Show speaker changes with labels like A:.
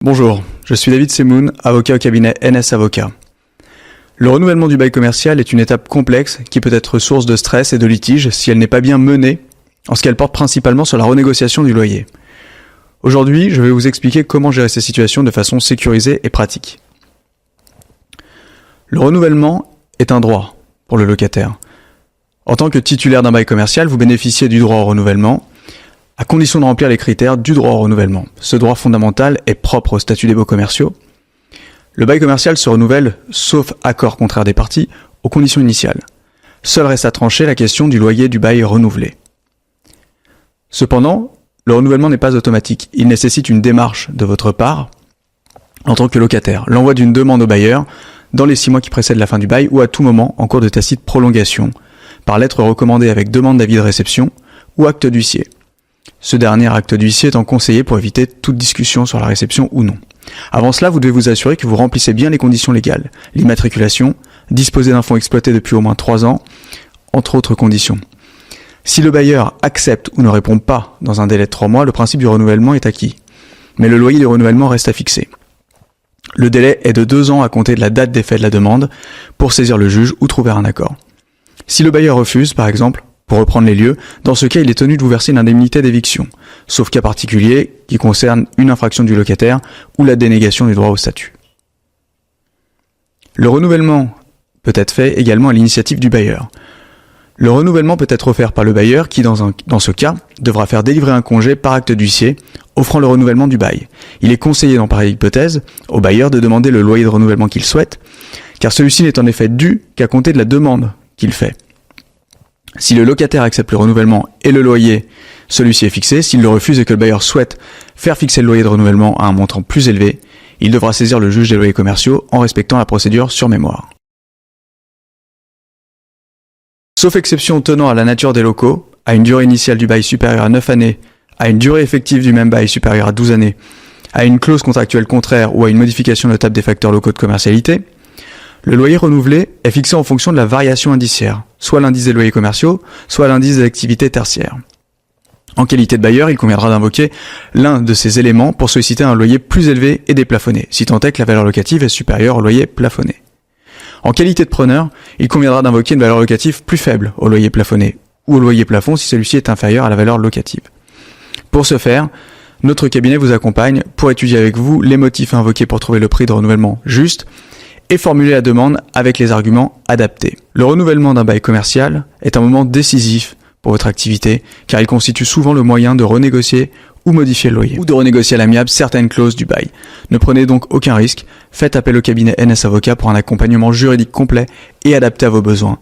A: Bonjour, je suis David Semoun, avocat au cabinet NS Avocat. Le renouvellement du bail commercial est une étape complexe qui peut être source de stress et de litige si elle n'est pas bien menée, en ce qu'elle porte principalement sur la renégociation du loyer. Aujourd'hui, je vais vous expliquer comment gérer ces situations de façon sécurisée et pratique. Le renouvellement est un droit pour le locataire. En tant que titulaire d'un bail commercial, vous bénéficiez du droit au renouvellement, à condition de remplir les critères du droit au renouvellement. Ce droit fondamental est propre au statut des baux commerciaux. Le bail commercial se renouvelle, sauf accord contraire des parties, aux conditions initiales. Seul reste à trancher la question du loyer du bail renouvelé. Cependant, le renouvellement n'est pas automatique. Il nécessite une démarche de votre part, en tant que locataire. L'envoi d'une demande au bailleur dans les 6 mois qui précèdent la fin du bail ou à tout moment en cours de tacite prolongation, par lettre recommandée avec demande d'avis de réception ou acte d'huissier. Ce dernier acte d'huissier étant conseillé pour éviter toute discussion sur la réception ou non. Avant cela, vous devez vous assurer que vous remplissez bien les conditions légales, l'immatriculation, disposer d'un fonds exploité depuis au moins 3 ans, entre autres conditions. Si le bailleur accepte ou ne répond pas dans un délai de 3 mois, le principe du renouvellement est acquis. Mais le loyer du renouvellement reste à fixer. Le délai est de 2 ans à compter de la date d'effet de la demande pour saisir le juge ou trouver un accord. Si le bailleur refuse, par exemple, pour reprendre les lieux, dans ce cas, il est tenu de vous verser une indemnité d'éviction, sauf cas particulier qui concerne une infraction du locataire ou la dénégation du droit au statut. Le renouvellement peut être fait également à l'initiative du bailleur. Le renouvellement peut être offert par le bailleur qui, dans ce cas, devra faire délivrer un congé par acte d'huissier, offrant le renouvellement du bail. Il est conseillé dans pareille hypothèse au bailleur de demander le loyer de renouvellement qu'il souhaite, car celui-ci n'est en effet dû qu'à compter de la demande qu'il fait. Si le locataire accepte le renouvellement et le loyer, celui-ci est fixé. S'il le refuse et que le bailleur souhaite faire fixer le loyer de renouvellement à un montant plus élevé, il devra saisir le juge des loyers commerciaux en respectant la procédure sur mémoire. Sauf exception tenant à la nature des locaux, à une durée initiale du bail supérieure à 9 années, à une durée effective du même bail supérieure à 12 années, à une clause contractuelle contraire ou à une modification notable des facteurs locaux de commercialité, le loyer renouvelé est fixé en fonction de la variation indiciaire, soit l'indice des loyers commerciaux, soit l'indice des activités tertiaires. En qualité de bailleur, il conviendra d'invoquer l'un de ces éléments pour solliciter un loyer plus élevé et déplafonné, si tant est que la valeur locative est supérieure au loyer plafonné. En qualité de preneur, il conviendra d'invoquer une valeur locative plus faible au loyer plafonné, ou au loyer plafond si celui-ci est inférieur à la valeur locative. Pour ce faire, notre cabinet vous accompagne pour étudier avec vous les motifs à invoquer pour trouver le prix de renouvellement juste, et formuler la demande avec les arguments adaptés. Le renouvellement d'un bail commercial est un moment décisif pour votre activité, car il constitue souvent le moyen de renégocier ou modifier le loyer, ou de renégocier à l'amiable certaines clauses du bail. Ne prenez donc aucun risque, faites appel au cabinet NS Avocat pour un accompagnement juridique complet et adapté à vos besoins.